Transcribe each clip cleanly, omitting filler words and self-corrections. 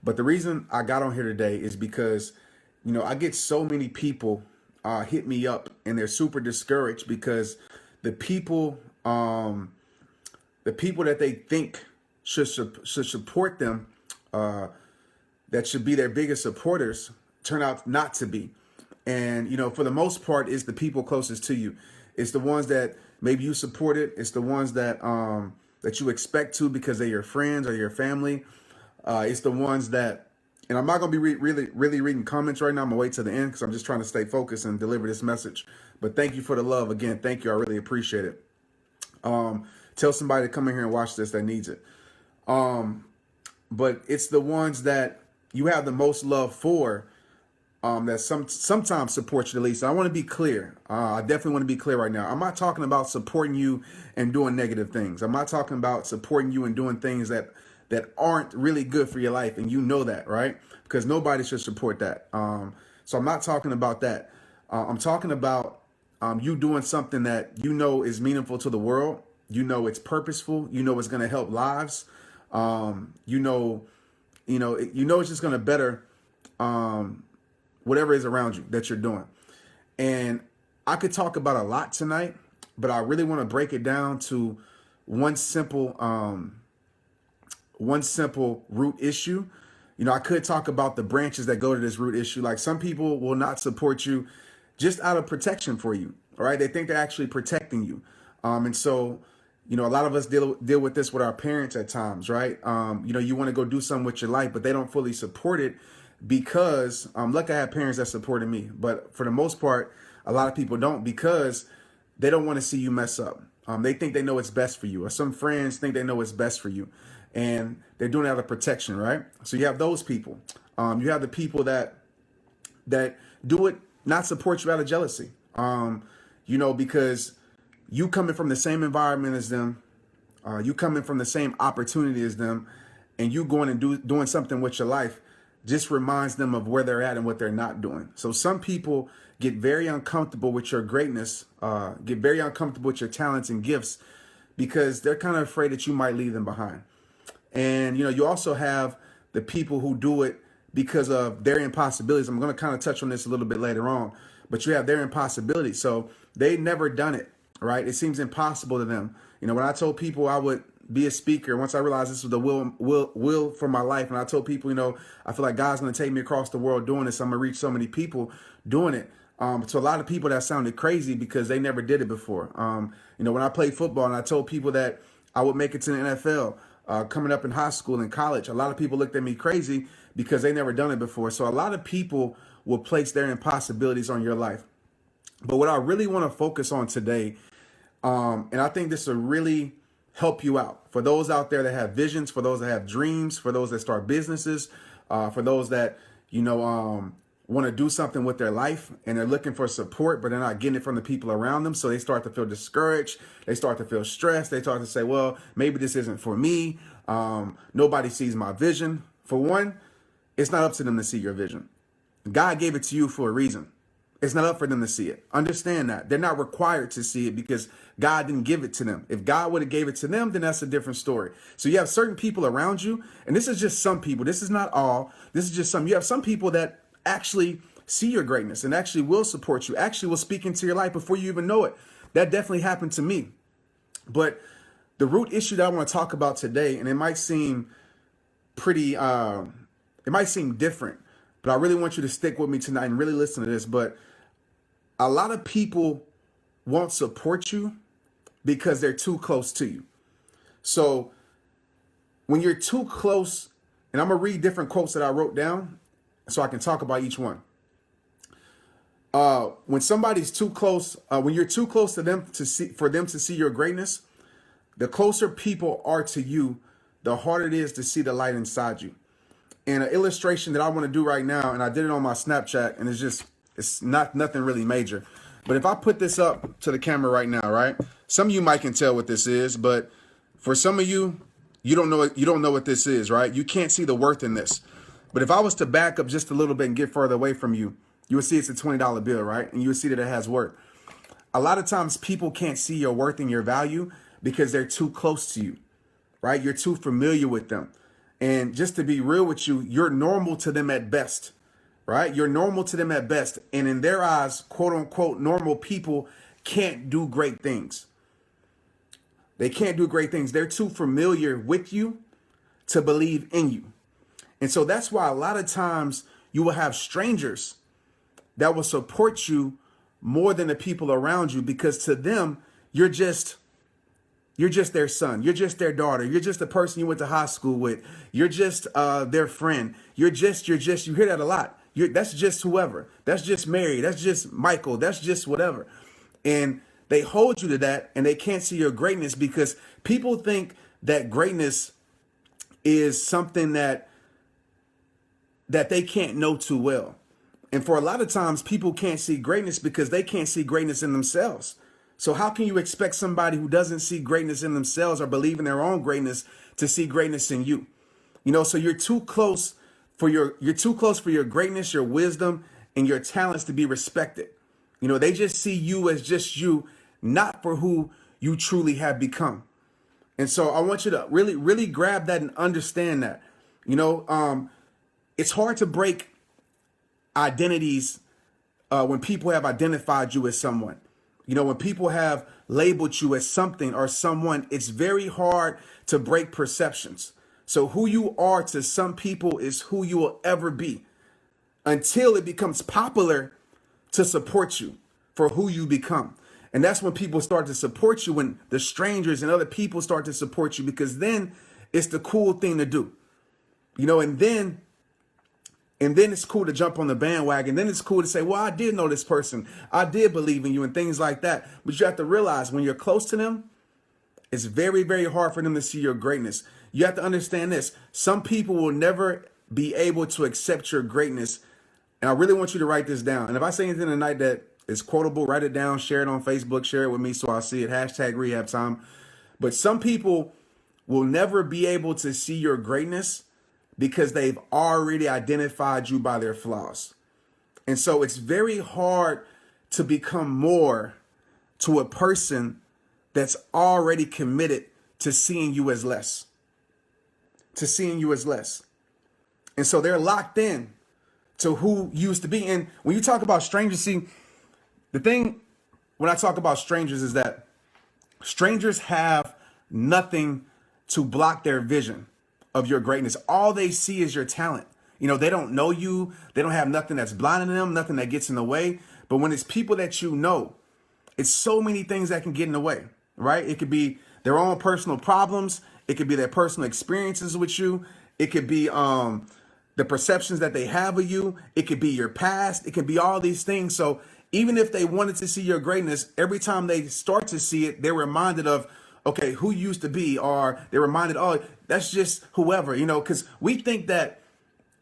But the reason I got on here today is because, I get so many people hit me up and they're super discouraged because the people, the people that they think should support them, that should be their biggest supporters, turn out not to be. And, for the most part, it's the people closest to you. It's the ones that maybe you supported. It's the ones that that you expect to because they're your friends or your family. It's the ones that, and I'm not going to be really reading comments right now. I'm going to wait till the end because I'm just trying to stay focused and deliver this message. But thank you for the love. Again, thank you. I really appreciate it. Tell somebody to come in here and watch this that needs it. But it's the ones that you have the most love for, that sometimes support you the least. So I want to be clear. I definitely want to be clear right now. I'm not talking about supporting you and doing negative things. I'm not talking about supporting you and doing things that aren't really good for your life. And you know that, right? Because nobody should support that. So I'm not talking about that. I'm talking about you doing something that is meaningful to the world. It's purposeful. It's going to help lives. It's just going to better whatever is around you that you're doing. And I could talk about a lot tonight, but I really want to break it down to one simple root issue. I could talk about the branches that go to this root issue. Like, some people will not support you just out of protection for you. All right. They think they're actually protecting you. And so, a lot of us deal with this with our parents at times, right? You want to go do something with your life, but they don't fully support it because, luckily I have parents that supported me, but for the most part, a lot of people don't, because they don't want to see you mess up. They think they know what's best for you, or some friends think they know what's best for you, and they're doing it out of protection, right? So you have those people. You have the people that do it, not support you out of jealousy, because you coming from the same environment as them, you coming from the same opportunity as them, and you going and doing something with your life just reminds them of where they're at and what they're not doing. So some people get very uncomfortable with your greatness, get very uncomfortable with your talents and gifts, because they're kind of afraid that you might leave them behind. And, you also have the people who do it because of their impossibilities. I'm going to kind of touch on this a little bit later on, but you have their impossibilities. So they've never done it, right? It seems impossible to them. When I told people I would be a speaker, once I realized this was the will for my life, and I told people, I feel like God's going to take me across the world doing this. I'm going to reach so many people doing it. To a lot of people that sounded crazy because they never did it before. When I played football and I told people that I would make it to the NFL, coming up in high school and college, a lot of people looked at me crazy because they never done it before. So a lot of people will place their impossibilities on your life. But what I really want to focus on today, and I think this will really help you out, for those out there that have visions, for those that have dreams, for those that start businesses, for those that, want to do something with their life and they're looking for support, but they're not getting it from the people around them. So they start to feel discouraged. They start to feel stressed. They start to say, well, maybe this isn't for me. Nobody sees my vision. For one, it's not up to them to see your vision. God gave it to you for a reason. It's not up for them to see it. Understand that. They're not required to see it because God didn't give it to them. If God would have gave it to them, then that's a different story. So you have certain people around you, and this is just some people. This is not all. This is just some. You have some people that actually see your greatness and actually will support you, actually will speak into your life before you even know it. That definitely happened to me. But the root issue that I want to talk about today, and it might seem it might seem different, but I really want you to stick with me tonight and really listen to this. But a lot of people won't support you because they're too close to you. So when you're too close, and I'm going to read different quotes that I wrote down so I can talk about each one. When somebody's too close, when you're too close to them for them to see your greatness, the closer people are to you, the harder it is to see the light inside you. And an illustration that I want to do right now, and I did it on my Snapchat, and it's not nothing really major. But if I put this up to the camera right now, right? Some of you might can tell what this is, but for some of you, you don't know what this is, right? You can't see the worth in this. But if I was to back up just a little bit and get further away from you, you would see it's a $20 bill, right? And you would see that it has worth. A lot of times people can't see your worth and your value because they're too close to you, right? You're too familiar with them. And just to be real with you, you're normal to them at best, right? You're normal to them at best. And in their eyes, quote unquote, normal people can't do great things. They can't do great things. They're too familiar with you to believe in you. And so that's why a lot of times you will have strangers that will support you more than the people around you, because to them, you're just their son. You're just their daughter. You're just the person you went to high school with. You're just their friend. You hear that a lot. That's just whoever. That's just Mary. That's just Michael. That's just whatever. And they hold you to that, and they can't see your greatness, because people think that greatness is something that they can't know too well. And for a lot of times, people can't see greatness because they can't see greatness in themselves. So how can you expect somebody who doesn't see greatness in themselves or believe in their own greatness to see greatness in you? You know, so you're too close for your greatness, your wisdom, and your talents to be respected. You know, they just see you as just you, not for who you truly have become. And so I want you to really, really grab that and understand that. You know, it's hard to break identities when people have identified you as someone. You know, when people have labeled you as something or someone, it's very hard to break perceptions. So who you are to some people is who you will ever be until it becomes popular to support you for who you become. And that's when people start to support you, when the strangers and other people start to support you, because then it's the cool thing to do. You know, and then it's cool to jump on the bandwagon. Then it's cool to say, well, I did know this person. I did believe in you and things like that. But you have to realize when you're close to them, it's very, very hard for them to see your greatness. You have to understand this. Some people will never be able to accept your greatness. And I really want you to write this down. And if I say anything tonight that is quotable, write it down, share it on Facebook, share it with me so I'll see it. #RehabTime. But some people will never be able to see your greatness because they've already identified you by their flaws. And so it's very hard to become more to a person that's already committed to seeing you as less. And so they're locked in to who you used to be. And when you talk about strangers, see, the thing when I talk about strangers is that strangers have nothing to block their vision of your greatness. All they see is your talent. You know, they don't know you. They don't have nothing that's blinding them, nothing that gets in the way. But when it's people that you know, it's so many things that can get in the way, right? It could be their own personal problems. It could be their personal experiences with you. It could be the perceptions that they have of you. It could be your past. It could be all these things. So even if they wanted to see your greatness, every time they start to see it, they're reminded of, okay, who you used to be, or they're reminded, oh, that's just whoever, you know, because we think that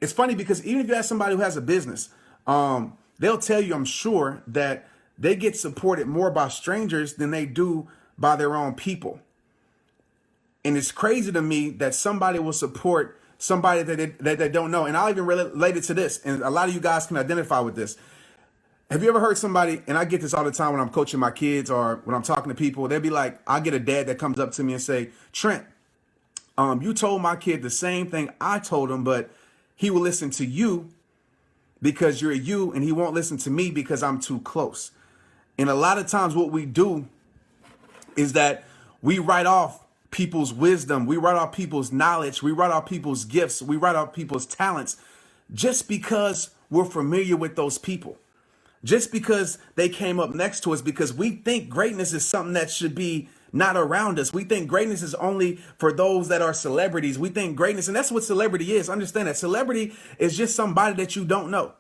it's funny because even if you ask somebody who has a business, they'll tell you, I'm sure, that they get supported more by strangers than they do by their own people. And it's crazy to me that somebody will support somebody that they don't know. And I'll even relate it to this. And a lot of you guys can identify with this. Have you ever heard somebody, and I get this all the time when I'm coaching my kids or when I'm talking to people, they'll be like, I get a dad that comes up to me and say, Trent, you told my kid the same thing I told him, but he will listen to you because you're you, and he won't listen to me because I'm too close. And a lot of times what we do is that we write off people's wisdom, we write off people's knowledge, we write off people's gifts, we write off people's talents just because we're familiar with those people. Just because they came up next to us, because we think greatness is something that should be not around us. We think greatness is only for those that are celebrities. We think greatness, and that's what celebrity is. Understand that celebrity is just somebody that you don't know.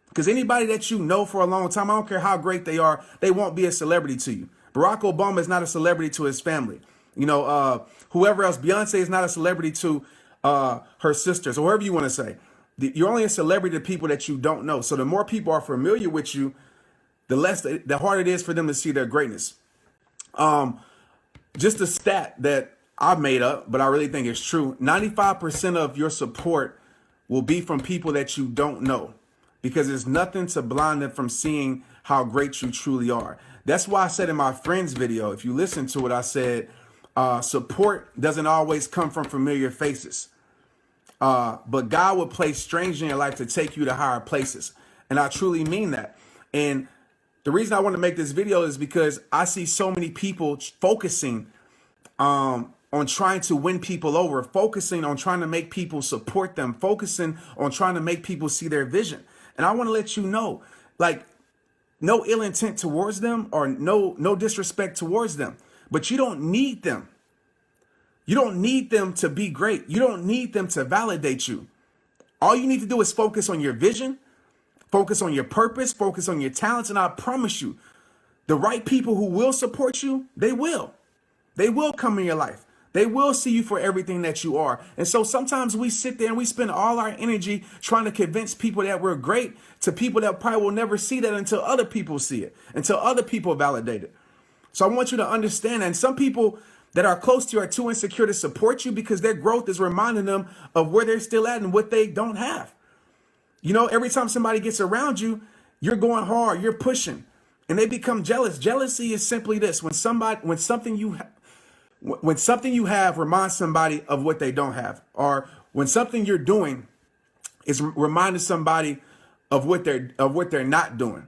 Because anybody that you know for a long time, I don't care how great they are, they won't be a celebrity to you. Barack Obama is not a celebrity to his family. You know, whoever else, Beyonce is not a celebrity to her sisters, or whoever you want to say. You're only a celebrity to people that you don't know. So the more people are familiar with you, the harder it is for them to see their greatness. Just a stat that I've made up, but I really think it's true. 95% of your support will be from people that you don't know, because there's nothing to blind them from seeing how great you truly are. That's why I said in my friends video, if you listen to it, I said, support doesn't always come from familiar faces. But God will place strangers in your life to take you to higher places. And I truly mean that. And the reason I want to make this video is because I see so many people focusing on trying to win people over, focusing on trying to make people support them, focusing on trying to make people see their vision. And I want to let you know, like, no ill intent towards them or no disrespect towards them, but you don't need them. You don't need them to be great. You don't need them to validate you. All you need to do is focus on your vision, focus on your purpose, focus on your talents. And I promise you, the right people who will support you, they will. They will come in your life. They will see you for everything that you are. And so sometimes we sit there and we spend all our energy trying to convince people that we're great to people that probably will never see that until other people see it, until other people validate it. So I want you to understand that. And some people that are close to you are too insecure to support you because their growth is reminding them of where they're still at and what they don't have. You know, every time somebody gets around you, you're going hard, you're pushing, and they become jealous. Jealousy is simply this: when something you have reminds somebody of what they don't have, or when something you're doing is reminding somebody of what they're not doing.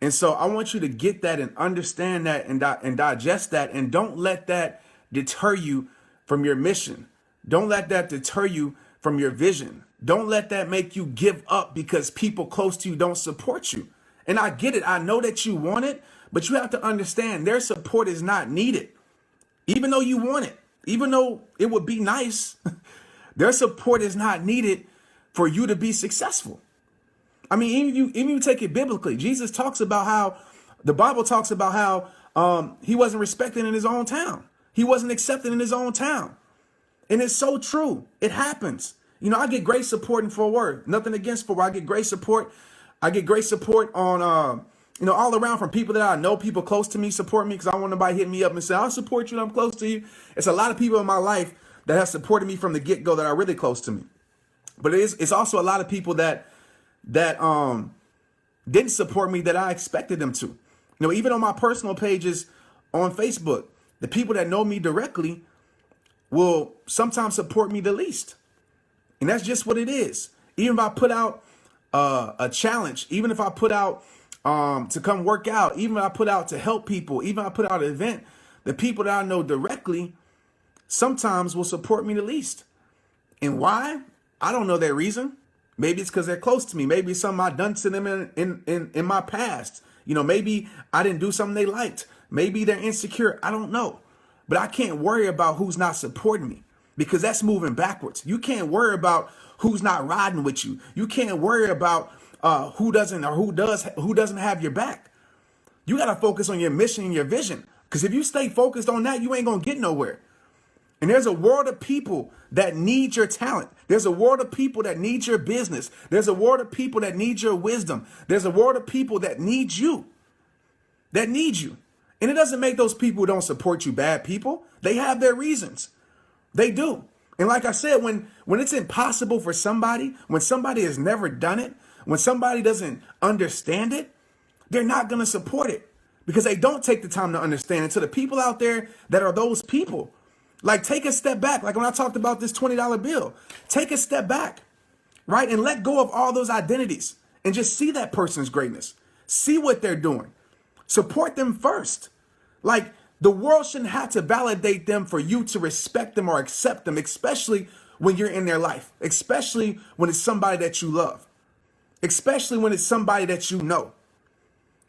And so I want you to get that and understand that and digest that, and don't let that deter you from your mission. Don't let that deter you from your vision. Don't let that make you give up because people close to you don't support you. And I get it. I know that you want it, but you have to understand their support is not needed. Even though you want it, even though it would be nice, their support is not needed for you to be successful. I mean, even if you take it biblically, Jesus talks about how, the Bible talks about how he wasn't respected in his own town. He wasn't accepted in his own town. And it's so true. It happens. You know, I get great support in Fort Worth. Nothing against Fort Worth. I get great support. I get great support on, all around from people that I know, people close to me support me because I don't want nobody hit me up and say, I'll support you and I'm close to you. It's a lot of people in my life that have supported me from the get-go that are really close to me. But it's also a lot of people that didn't support me that I expected them to. You know, even on my personal pages on Facebook, the people that know me directly will sometimes support me the least. And that's just what it is. Even if I put out a challenge, even if I put out to come work out, even if I put out to help people, even if I put out an event, the people that I know directly sometimes will support me the least. And why? I don't know their reason. Maybe it's because they're close to me. Maybe it's something I've done to them in my past. You know, maybe I didn't do something they liked. Maybe they're insecure. I don't know. But I can't worry about who's not supporting me because that's moving backwards. You can't worry about who's not riding with you. You can't worry about who doesn't have your back. You got to focus on your mission and your vision, because if you stay focused on that, you ain't going to get nowhere. And there's a world of people that need your talent. There's a world of people that need your business. There's a world of people that need your wisdom. There's a world of people that need you. And it doesn't make those people who don't support you bad people. They have their reasons. They do. And like I said, when it's impossible for somebody, when somebody has never done it, when somebody doesn't understand it, they're not going to support it because they don't take the time to understand it. So the people out there that are those people, like, take a step back. Like when I talked about this $20 bill, take a step back, right? And let go of all those identities and just see that person's greatness. See what they're doing. Support them first. Like, the world shouldn't have to validate them for you to respect them or accept them, especially when you're in their life, especially when it's somebody that you love, especially when it's somebody that you know.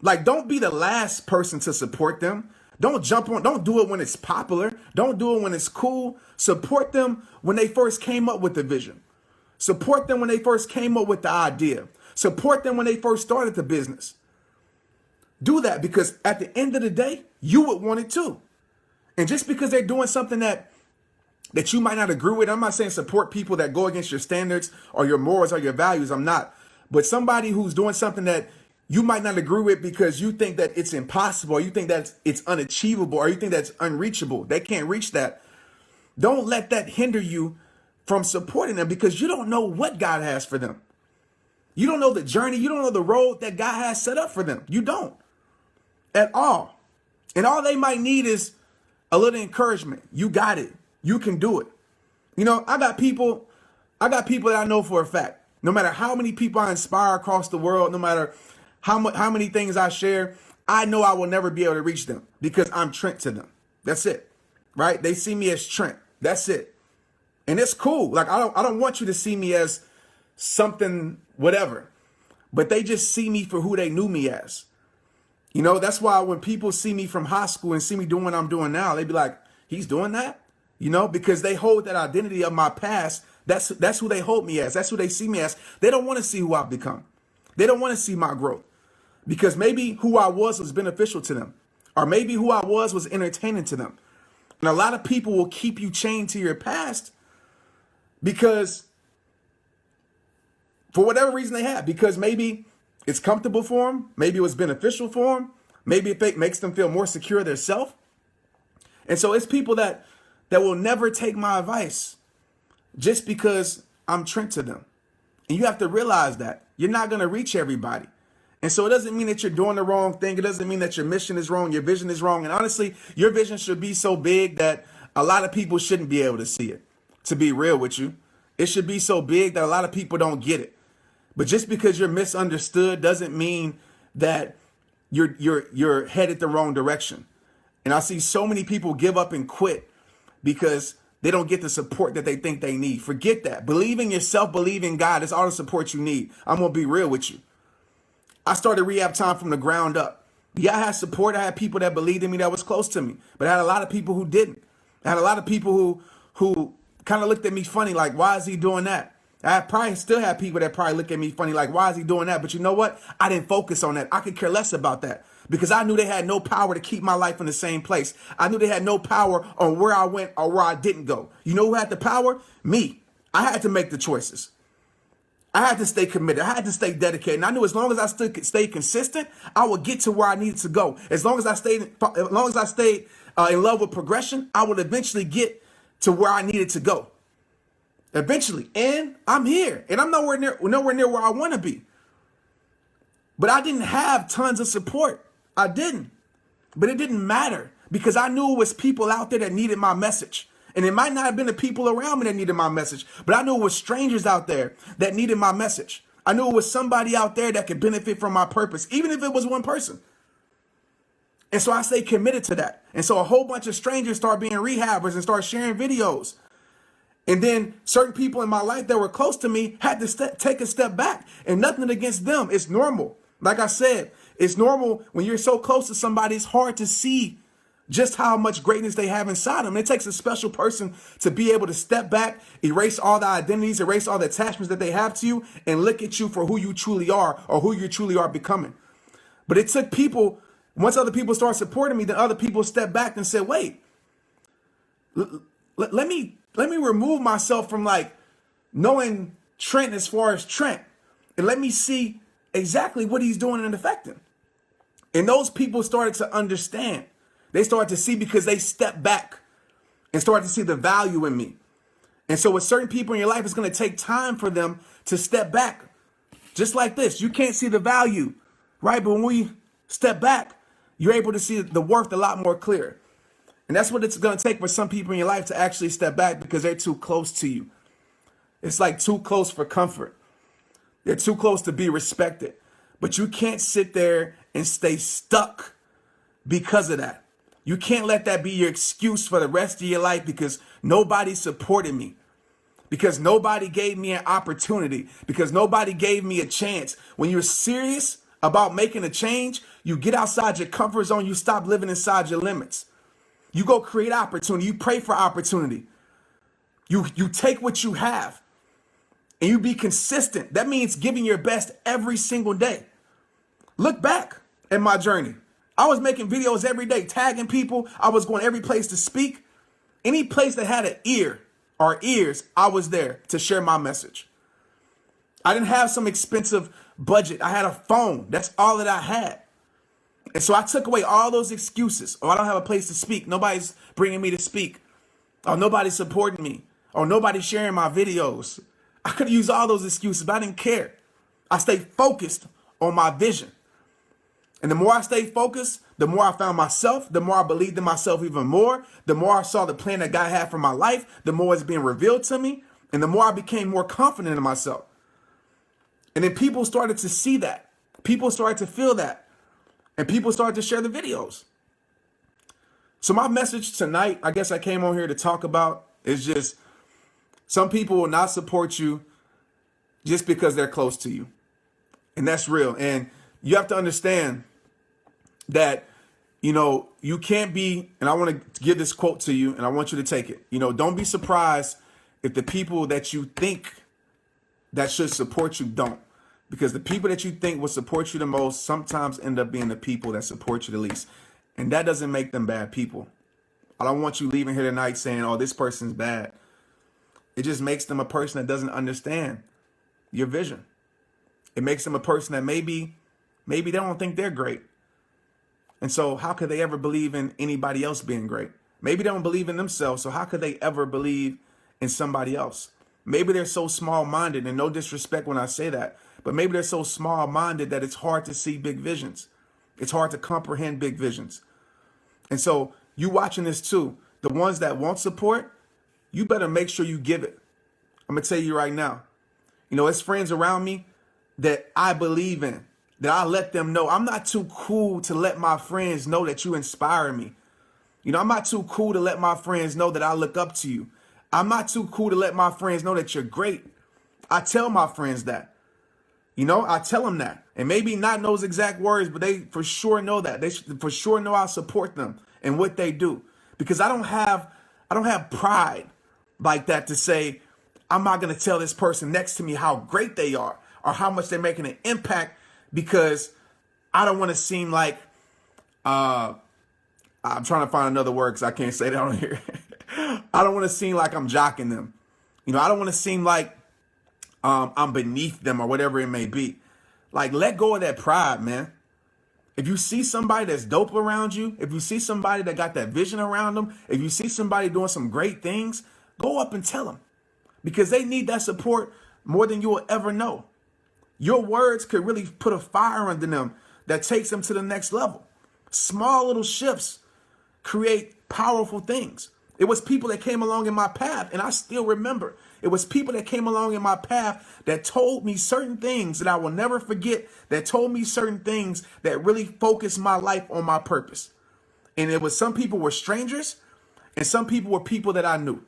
Like, don't be the last person to support them. Don't do it when it's popular. Don't do it when it's cool. Support them when they first came up with the vision. Support them when they first came up with the idea. Support them when they first started the business. Do that, because at the end of the day, you would want it too. And just because they're doing something that you might not agree with, I'm not saying support people that go against your standards or your morals or your values. I'm not. But somebody who's doing something that you might not agree with because you think that it's impossible, or you think that it's unachievable, or you think that's unreachable, they can't reach that. Don't let that hinder you from supporting them, because you don't know what God has for them. You don't know the journey. You don't know the road that God has set up for them. You don't at all. And all they might need is a little encouragement. You got it. You can do it. You know, I got people I got people that I know for a fact. No matter how many people I inspire across the world, no matter how many things I share, I know I will never be able to reach them because I'm Trent to them. That's it, right? They see me as Trent. That's it. And it's cool. Like, I don't want you to see me as something, whatever, but they just see me for who they knew me as. You know, that's why when people see me from high school and see me doing what I'm doing now, they be like, he's doing that, you know, because they hold that identity of my past. That's who they hold me as. That's who they see me as. They don't want to see who I've become. They don't want to see my growth because maybe who I was beneficial to them, or maybe who I was entertaining to them. And a lot of people will keep you chained to your past because for whatever reason they have, because maybe it's comfortable for them. Maybe it was beneficial for them. Maybe it makes them feel more secure themselves. And so it's people that will never take my advice just because I'm Trent to them. And you have to realize that you're not going to reach everybody. And so it doesn't mean that you're doing the wrong thing. It doesn't mean that your mission is wrong. Your vision is wrong. And honestly, your vision should be so big that a lot of people shouldn't be able to see it. To be real with you, it should be so big that a lot of people don't get it. But just because you're misunderstood doesn't mean that you're headed the wrong direction. And I see so many people give up and quit because they don't get the support that they think they need. Forget that. Believe in yourself, believe in God. It's all the support you need. I'm going to be real with you. I started RehabTime from the ground up. Yeah, I had support. I had people that believed in me that was close to me. But I had a lot of people who didn't. I had a lot of people who kind of looked at me funny, like, why is he doing that? I probably still have people that probably look at me funny, like, why is he doing that? But you know what? I didn't focus on that. I could care less about that because I knew they had no power to keep my life in the same place. I knew they had no power on where I went or where I didn't go. You know who had the power? Me. I had to make the choices. I had to stay committed. I had to stay dedicated. And I knew as long as I stayed consistent, I would get to where I needed to go. As long as I stayed in love with progression, I would eventually get to where I needed to go. Eventually. And I'm here. And I'm nowhere near where I want to be. But I didn't have tons of support. I didn't. But it didn't matter because I knew it was people out there that needed my message. And it might not have been the people around me that needed my message, but I knew it was strangers out there that needed my message. I knew it was somebody out there that could benefit from my purpose, even if it was one person. And so I stayed committed to that. And so a whole bunch of strangers start being rehabbers and start sharing videos. And then certain people in my life that were close to me had to take a step back, and nothing against them. It's normal. Like I said, it's normal when you're so close to somebody, it's hard to see just how much greatness they have inside them. It takes a special person to be able to step back, erase all the identities, erase all the attachments that they have to you, and look at you for who you truly are or who you truly are becoming. But it took people, once other people started supporting me, then other people stepped back and said, wait, let me remove myself from like knowing Trent as far as Trent, and let me see exactly what he's doing and affecting. And those people started to understand. They started to see because they stepped back and started to see the value in me. And so with certain people in your life, it's going to take time for them to step back. Just like this, you can't see the value, right? But when we step back, you're able to see the worth a lot more clear. And that's what it's going to take for some people in your life to actually step back because they're too close to you. It's like too close for comfort. They're too close to be respected. But you can't sit there and stay stuck because of that. You can't let that be your excuse for the rest of your life because nobody supported me, because nobody gave me an opportunity, because nobody gave me a chance. When you're serious about making a change, you get outside your comfort zone. You stop living inside your limits. You go create opportunity. You pray for opportunity. You take what you have and you be consistent. That means giving your best every single day. Look back at my journey. I was making videos every day, tagging people. I was going every place to speak. Any place that had an ear or ears, I was there to share my message. I didn't have some expensive budget. I had a phone. That's all that I had. And so I took away all those excuses. Oh, I don't have a place to speak. Nobody's bringing me to speak. Oh, nobody's supporting me. Oh, nobody's sharing my videos. I could use all those excuses, but I didn't care. I stayed focused on my vision. And the more I stayed focused, the more I found myself, the more I believed in myself even more, the more I saw the plan that God had for my life, the more it's being revealed to me. And the more I became more confident in myself. And then people started to see that. People started to feel that. And people started to share the videos. So my message tonight, I guess I came on here to talk about, is just some people will not support you just because they're close to you. And that's real. And you have to understand that, you can't be, and I want to give this quote to you, and I want you to take it. Don't be surprised if the people that you think that should support you don't. Because the people that you think will support you the most sometimes end up being the people that support you the least. And that doesn't make them bad people. I don't want you leaving here tonight saying, oh, this person's bad. It just makes them a person that doesn't understand your vision. It makes them a person that maybe they don't think they're great. And so how could they ever believe in anybody else being great? Maybe they don't believe in themselves. So how could they ever believe in somebody else? Maybe they're so small-minded, and no disrespect when I say that, but maybe they're so small-minded that it's hard to see big visions. It's hard to comprehend big visions. And so you watching this too, the ones that won't support, you better make sure you give it. I'm going to tell you right now, it's friends around me that I believe in, that I let them know. I'm not too cool to let my friends know that you inspire me. I'm not too cool to let my friends know that I look up to you. I'm not too cool to let my friends know that you're great. I tell my friends that. I tell them that. And maybe not in those exact words, but they for sure know that. They for sure know I support them and what they do. Because I don't have pride like that to say, I'm not going to tell this person next to me how great they are or how much they're making an impact, because I don't want to seem like, I'm trying to find another word because I can't say that on here. I don't want to seem like I'm jocking them. I don't want to seem like I'm beneath them or whatever it may be. Like, let go of that pride, man. If you see somebody that's dope around you, if you see somebody that got that vision around them, if you see somebody doing some great things, go up and tell them, because they need that support more than you will ever know. Your words could really put a fire under them that takes them to the next level. Small little shifts create powerful things. It was people that came along in my path, and I still remember. It was people that came along in my path that told me certain things that I will never forget, that told me certain things that really focused my life on my purpose. And it was some people were strangers, and some people were people that I knew.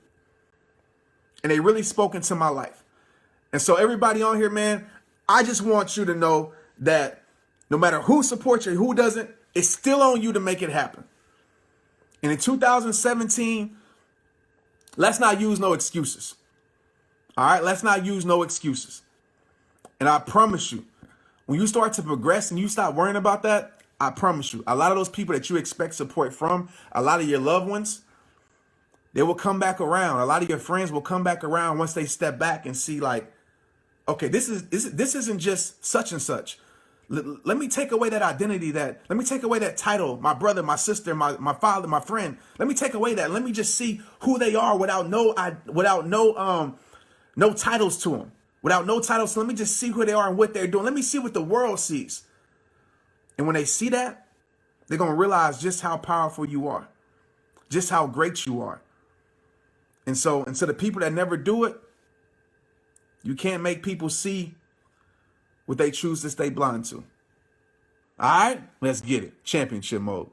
And they really spoke into my life. And so everybody on here, man, I just want you to know that no matter who supports you, who doesn't, it's still on you to make it happen. And in 2017, let's not use no excuses. All right, let's not use no excuses. And I promise you, when you start to progress and you stop worrying about that, I promise you, a lot of those people that you expect support from, a lot of your loved ones, they will come back around. A lot of your friends will come back around once they step back and see, like, okay, this isn't just such and such. Let me take away that identity, let me take away that title, my brother, my sister, my father, my friend. Let me take away that. Let me just see who they are without no titles to them. Without no titles, so let me just see who they are and what they're doing. Let me see what the world sees. And when they see that, they're going to realize just how powerful you are, just how great you are. And so the people that never do it, you can't make people see what they choose to stay blind to. All right, let's get it. Championship mode.